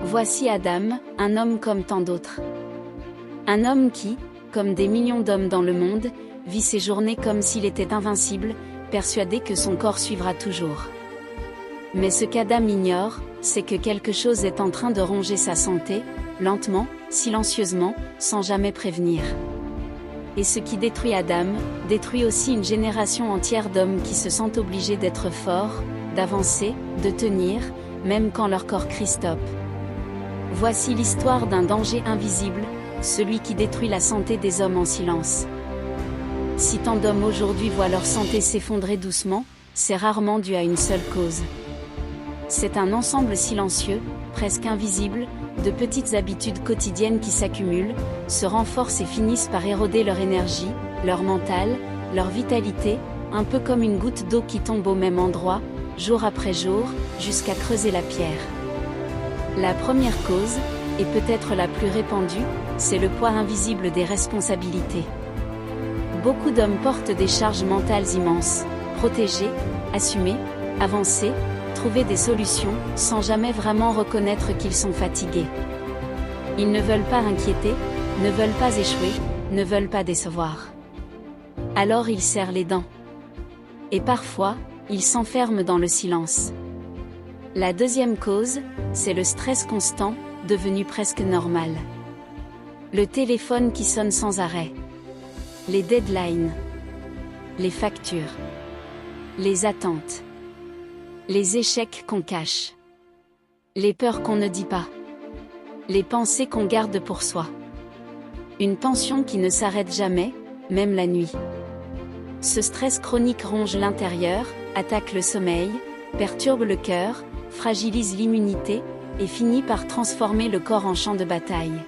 Voici Adam, un homme comme tant d'autres. Un homme qui, comme des millions d'hommes dans le monde, vit ses journées comme s'il était invincible, persuadé que son corps suivra toujours. Mais ce qu'Adam ignore, c'est que quelque chose est en train de ronger sa santé, lentement, silencieusement, sans jamais prévenir. Et ce qui détruit Adam, détruit aussi une génération entière d'hommes qui se sentent obligés d'être forts, d'avancer, de tenir, même quand leur corps crie stop. Voici l'histoire d'un danger invisible, celui qui détruit la santé des hommes en silence. Si tant d'hommes aujourd'hui voient leur santé s'effondrer doucement, c'est rarement dû à une seule cause. C'est un ensemble silencieux, presque invisible, de petites habitudes quotidiennes qui s'accumulent, se renforcent et finissent par éroder leur énergie, leur mental, leur vitalité, un peu comme une goutte d'eau qui tombe au même endroit, jour après jour, jusqu'à creuser la pierre. La première cause, et peut-être la plus répandue, c'est le poids invisible des responsabilités. Beaucoup d'hommes portent des charges mentales immenses, protéger, assumer, avancer, trouver des solutions, sans jamais vraiment reconnaître qu'ils sont fatigués. Ils ne veulent pas inquiéter, ne veulent pas échouer, ne veulent pas décevoir. Alors ils serrent les dents. Et parfois, ils s'enferment dans le silence. La deuxième cause, c'est le stress constant, devenu presque normal. Le téléphone qui sonne sans arrêt. Les deadlines. Les factures. Les attentes. Les échecs qu'on cache. Les peurs qu'on ne dit pas. Les pensées qu'on garde pour soi. Une tension qui ne s'arrête jamais, même la nuit. Ce stress chronique ronge l'intérieur, attaque le sommeil, perturbe le cœur, fragilise l'immunité, et finit par transformer le corps en champ de bataille.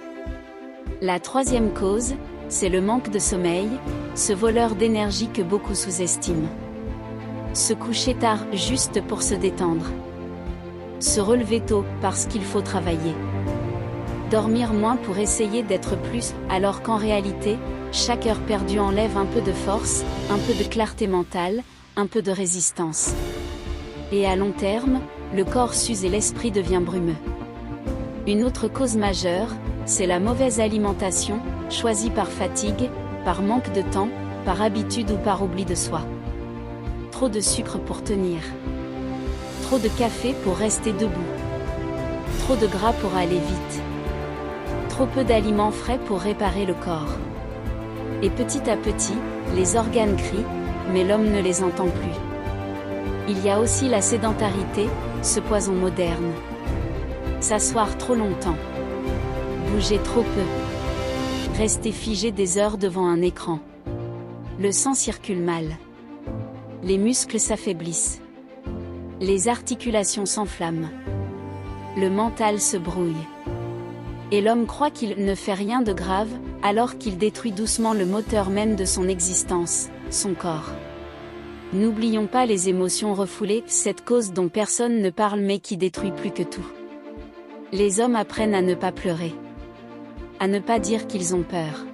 La troisième cause, c'est le manque de sommeil, ce voleur d'énergie que beaucoup sous-estiment. Se coucher tard juste pour se détendre. Se relever tôt parce qu'il faut travailler. Dormir moins pour essayer d'être plus, alors qu'en réalité, chaque heure perdue enlève un peu de force, un peu de clarté mentale, un peu de résistance. Et à long terme, le corps s'use et l'esprit devient brumeux. Une autre cause majeure, c'est la mauvaise alimentation, choisie par fatigue, par manque de temps, par habitude ou par oubli de soi. Trop de sucre pour tenir. Trop de café pour rester debout. Trop de gras pour aller vite. Trop peu d'aliments frais pour réparer le corps. Et petit à petit, les organes crient, mais l'homme ne les entend plus. Il y a aussi la sédentarité, ce poison moderne. S'asseoir trop longtemps. Bouger trop peu. Rester figé des heures devant un écran. Le sang circule mal. Les muscles s'affaiblissent. Les articulations s'enflamment. Le mental se brouille. Et l'homme croit qu'il ne fait rien de grave, alors qu'il détruit doucement le moteur même de son existence, son corps. N'oublions pas les émotions refoulées, cette cause dont personne ne parle mais qui détruit plus que tout. Les hommes apprennent à ne pas pleurer. À ne pas dire qu'ils ont peur.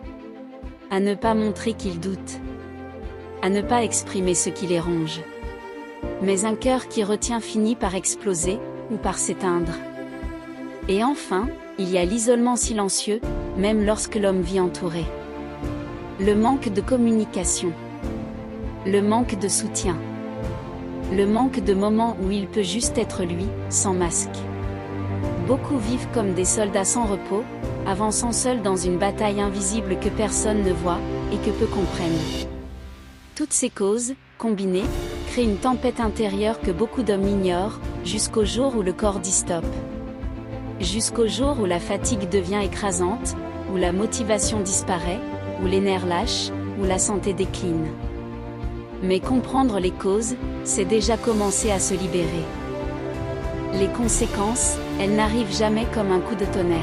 À ne pas montrer qu'ils doutent. À ne pas exprimer ce qui les ronge. Mais un cœur qui retient finit par exploser, ou par s'éteindre. Et enfin, il y a l'isolement silencieux, même lorsque l'homme vit entouré. Le manque de communication. Le manque de soutien. Le manque de moments où il peut juste être lui, sans masque. Beaucoup vivent comme des soldats sans repos, avançant seuls dans une bataille invisible que personne ne voit, et que peu comprennent. Toutes ces causes, combinées, créent une tempête intérieure que beaucoup d'hommes ignorent, jusqu'au jour où le corps dit stop. Jusqu'au jour où la fatigue devient écrasante, où la motivation disparaît, où les nerfs lâchent, où la santé décline. Mais comprendre les causes, c'est déjà commencer à se libérer. Les conséquences, elles n'arrivent jamais comme un coup de tonnerre.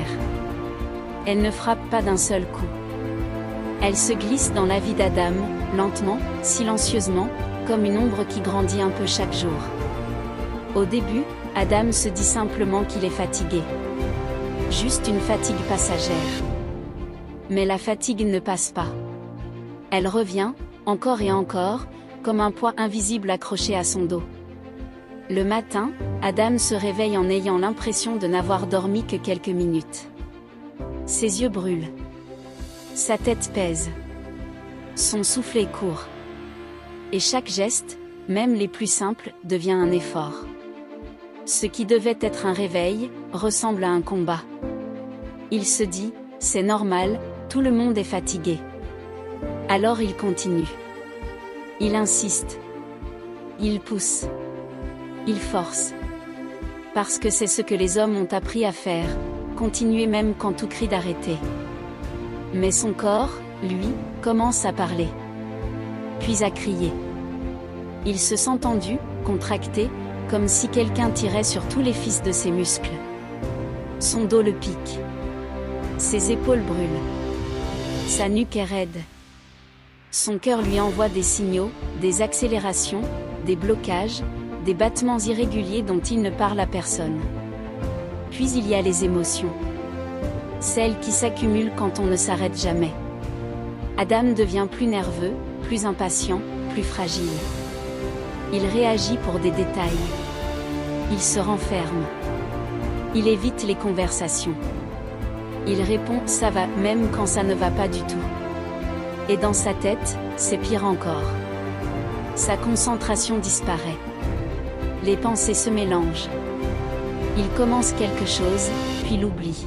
Elles ne frappent pas d'un seul coup. Elles se glissent dans la vie d'Adam, lentement, silencieusement, comme une ombre qui grandit un peu chaque jour. Au début, Adam se dit simplement qu'il est fatigué. Juste une fatigue passagère. Mais la fatigue ne passe pas. Elle revient, encore et encore, comme un poids invisible accroché à son dos. Le matin, Adam se réveille en ayant l'impression de n'avoir dormi que quelques minutes. Ses yeux brûlent. Sa tête pèse. Son souffle est court. Et chaque geste, même les plus simples, devient un effort. Ce qui devait être un réveil, ressemble à un combat. Il se dit, c'est normal, tout le monde est fatigué. Alors il continue. Il insiste. Il pousse. Il force. Parce que c'est ce que les hommes ont appris à faire, continuer même quand tout crie d'arrêter. Mais son corps, lui, commence à parler. Puis à crier. Il se sent tendu, contracté, comme si quelqu'un tirait sur tous les fils de ses muscles. Son dos le pique. Ses épaules brûlent. Sa nuque est raide. Son cœur lui envoie des signaux, des accélérations, des blocages, des battements irréguliers dont il ne parle à personne. Puis il y a les émotions. Celles qui s'accumulent quand on ne s'arrête jamais. Adam devient plus nerveux, plus impatient, plus fragile. Il réagit pour des détails. Il se renferme. Il évite les conversations. Il répond « ça va » même quand ça ne va pas du tout. Et dans sa tête, c'est pire encore. Sa concentration disparaît. Les pensées se mélangent. Il commence quelque chose, puis l'oublie.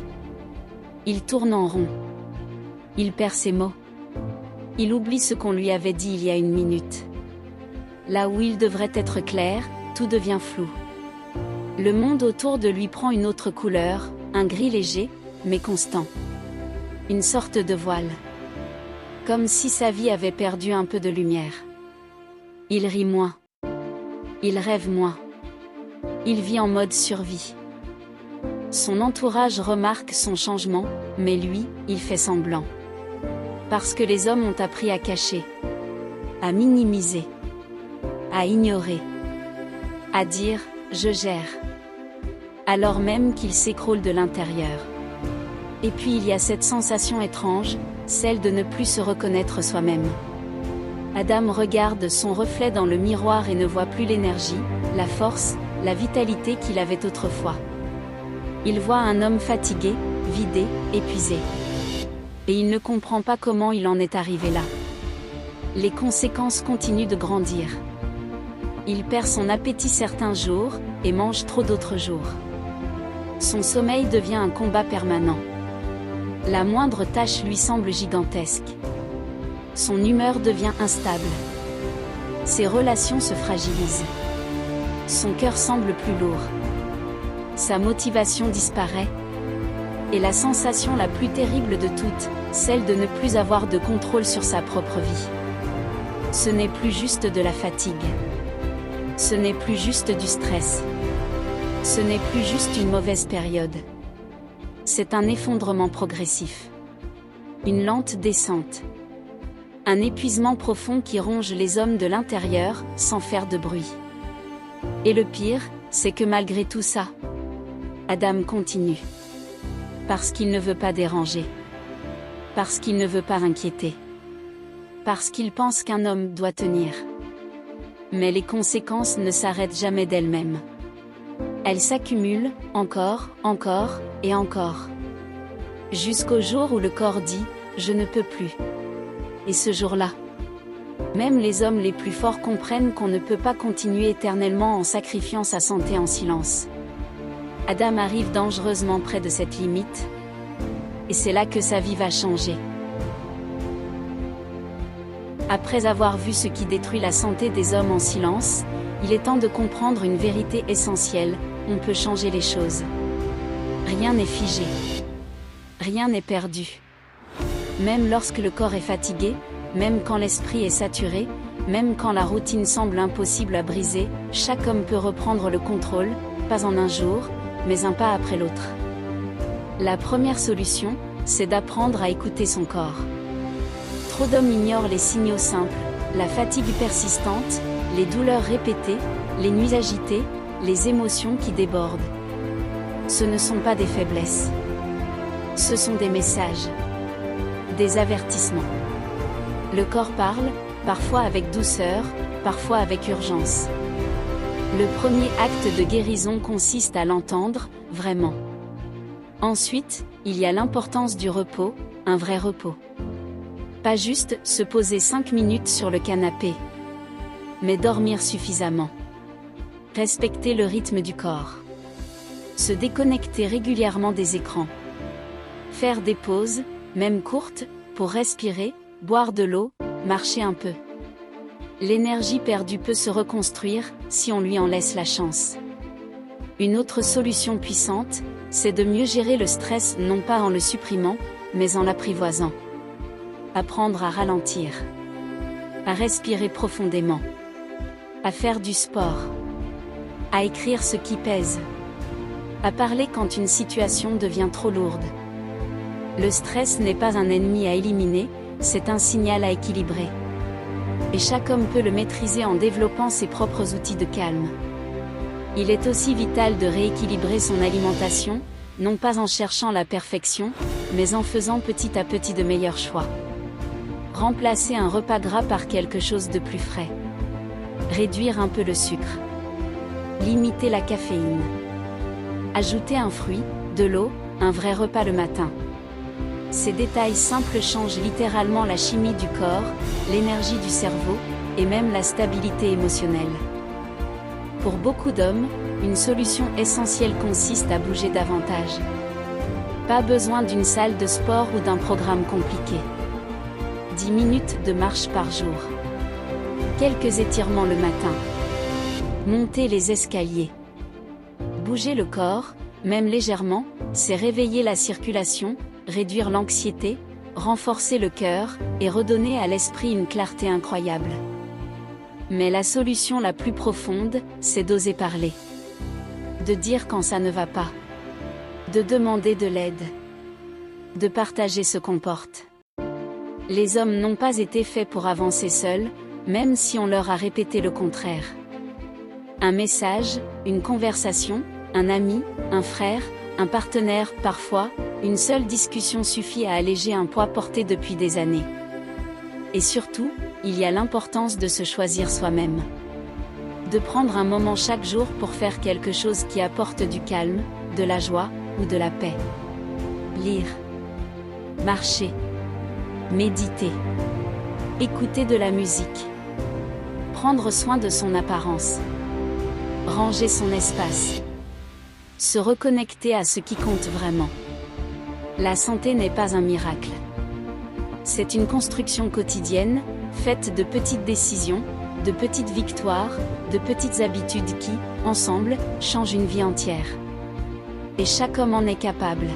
Il tourne en rond. Il perd ses mots. Il oublie ce qu'on lui avait dit il y a une minute. Là où il devrait être clair, tout devient flou. Le monde autour de lui prend une autre couleur, un gris léger, mais constant. Une sorte de voile. Comme si sa vie avait perdu un peu de lumière. Il rit moins. Il rêve moins. Il vit en mode survie. Son entourage remarque son changement, mais lui, il fait semblant. Parce que les hommes ont appris à cacher, à minimiser, à ignorer, à dire « je gère », alors même qu'il s'écroule de l'intérieur. Et puis il y a cette sensation étrange, celle de ne plus se reconnaître soi-même. Adam regarde son reflet dans le miroir et ne voit plus l'énergie, la force, la vitalité qu'il avait autrefois. Il voit un homme fatigué, vidé, épuisé. Et il ne comprend pas comment il en est arrivé là. Les conséquences continuent de grandir. Il perd son appétit certains jours, et mange trop d'autres jours. Son sommeil devient un combat permanent. La moindre tâche lui semble gigantesque. Son humeur devient instable. Ses relations se fragilisent. Son cœur semble plus lourd. Sa motivation disparaît. Et la sensation la plus terrible de toutes, celle de ne plus avoir de contrôle sur sa propre vie. Ce n'est plus juste de la fatigue. Ce n'est plus juste du stress. Ce n'est plus juste une mauvaise période. C'est un effondrement progressif. Une lente descente. Un épuisement profond qui ronge les hommes de l'intérieur, sans faire de bruit. Et le pire, c'est que malgré tout ça, Adam continue. Parce qu'il ne veut pas déranger. Parce qu'il ne veut pas inquiéter. Parce qu'il pense qu'un homme doit tenir. Mais les conséquences ne s'arrêtent jamais d'elles-mêmes. Elles s'accumulent, encore, et encore. Jusqu'au jour où le corps dit « je ne peux plus ». Et ce jour-là, même les hommes les plus forts comprennent qu'on ne peut pas continuer éternellement en sacrifiant sa santé en silence. Adam arrive dangereusement près de cette limite. Et c'est là que sa vie va changer. Après avoir vu ce qui détruit la santé des hommes en silence, il est temps de comprendre une vérité essentielle, on peut changer les choses. Rien n'est figé. Rien n'est perdu. Même lorsque le corps est fatigué, même quand l'esprit est saturé, même quand la routine semble impossible à briser, chaque homme peut reprendre le contrôle, pas en un jour, mais un pas après l'autre. La première solution, c'est d'apprendre à écouter son corps. Trop d'hommes ignorent les signaux simples, la fatigue persistante, les douleurs répétées, les nuits agitées, les émotions qui débordent. Ce ne sont pas des faiblesses. Ce sont des messages. Des avertissements. Le corps parle, parfois avec douceur, parfois avec urgence. Le premier acte de guérison consiste à l'entendre, vraiment. Ensuite, il y a l'importance du repos, un vrai repos. Pas juste se poser 5 minutes sur le canapé, mais dormir suffisamment. Respecter le rythme du corps. Se déconnecter régulièrement des écrans. Faire des pauses, même courtes, pour respirer, boire de l'eau, marcher un peu. L'énergie perdue peut se reconstruire, si on lui en laisse la chance. Une autre solution puissante, c'est de mieux gérer le stress non pas en le supprimant, mais en l'apprivoisant. Apprendre à ralentir. À respirer profondément. À faire du sport. À écrire ce qui pèse. À parler quand une situation devient trop lourde. Le stress n'est pas un ennemi à éliminer, c'est un signal à équilibrer. Et chaque homme peut le maîtriser en développant ses propres outils de calme. Il est aussi vital de rééquilibrer son alimentation, non pas en cherchant la perfection, mais en faisant petit à petit de meilleurs choix. Remplacer un repas gras par quelque chose de plus frais. Réduire un peu le sucre. Limiter la caféine. Ajouter un fruit, de l'eau, un vrai repas le matin. Ces détails simples changent littéralement la chimie du corps, l'énergie du cerveau, et même la stabilité émotionnelle. Pour beaucoup d'hommes, une solution essentielle consiste à bouger davantage. Pas besoin d'une salle de sport ou d'un programme compliqué. 10 minutes de marche par jour. Quelques étirements le matin. Monter les escaliers. Bouger le corps, même légèrement, c'est réveiller la circulation, réduire l'anxiété, renforcer le cœur, et redonner à l'esprit une clarté incroyable. Mais la solution la plus profonde, c'est d'oser parler. De dire quand ça ne va pas. De demander de l'aide. De partager ce qu'on porte. Les hommes n'ont pas été faits pour avancer seuls, même si on leur a répété le contraire. Un message, une conversation, un ami, un frère, un partenaire, parfois, une seule discussion suffit à alléger un poids porté depuis des années. Et surtout, il y a l'importance de se choisir soi-même. De prendre un moment chaque jour pour faire quelque chose qui apporte du calme, de la joie, ou de la paix. Lire. Marcher. Méditer. Écouter de la musique. Prendre soin de son apparence. Ranger son espace. Se reconnecter à ce qui compte vraiment. La santé n'est pas un miracle. C'est une construction quotidienne, faite de petites décisions, de petites victoires, de petites habitudes qui, ensemble, changent une vie entière. Et chaque homme en est capable.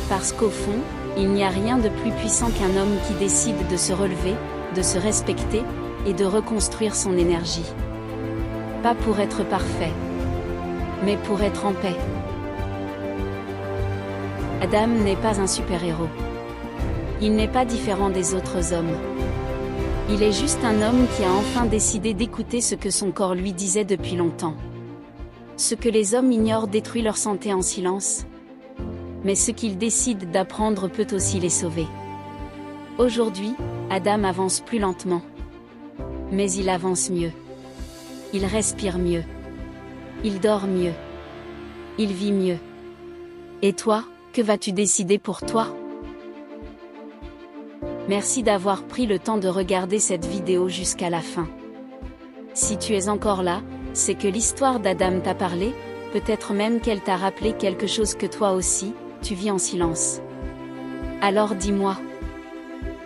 Parce qu'au fond, il n'y a rien de plus puissant qu'un homme qui décide de se relever, de se respecter, et de reconstruire son énergie. Pas pour être parfait, mais pour être en paix. Adam n'est pas un super-héros. Il n'est pas différent des autres hommes. Il est juste un homme qui a enfin décidé d'écouter ce que son corps lui disait depuis longtemps. Ce que les hommes ignorent détruit leur santé en silence. Mais ce qu'ils décident d'apprendre peut aussi les sauver. Aujourd'hui, Adam avance plus lentement. Mais il avance mieux. Il respire mieux. Il dort mieux. Il vit mieux. Et toi, que vas-tu décider pour toi ? Merci d'avoir pris le temps de regarder cette vidéo jusqu'à la fin. Si tu es encore là, c'est que l'histoire d'Adam t'a parlé, peut-être même qu'elle t'a rappelé quelque chose que toi aussi, tu vis en silence. Alors dis-moi,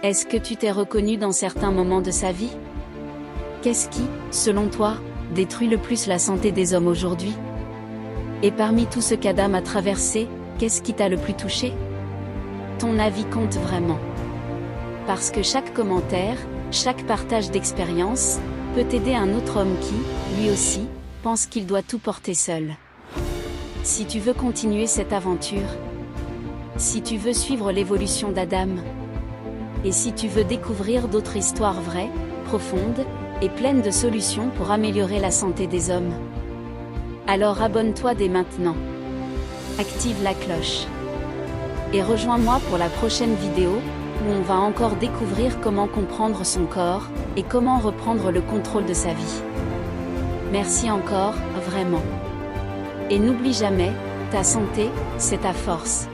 est-ce que tu t'es reconnu dans certains moments de sa vie ? Qu'est-ce qui, selon toi, détruit le plus la santé des hommes aujourd'hui ? Et parmi tout ce qu'Adam a traversé, qu'est-ce qui t'a le plus touché ? Ton avis compte vraiment. Parce que chaque commentaire, chaque partage d'expérience, peut aider un autre homme qui, lui aussi, pense qu'il doit tout porter seul. Si tu veux continuer cette aventure, si tu veux suivre l'évolution d'Adam, et si tu veux découvrir d'autres histoires vraies, profondes, et pleines de solutions pour améliorer la santé des hommes, alors abonne-toi dès maintenant. Active la cloche. Et rejoins-moi pour la prochaine vidéo, où on va encore découvrir comment comprendre son corps, et comment reprendre le contrôle de sa vie. Merci encore, vraiment. Et n'oublie jamais, ta santé, c'est ta force.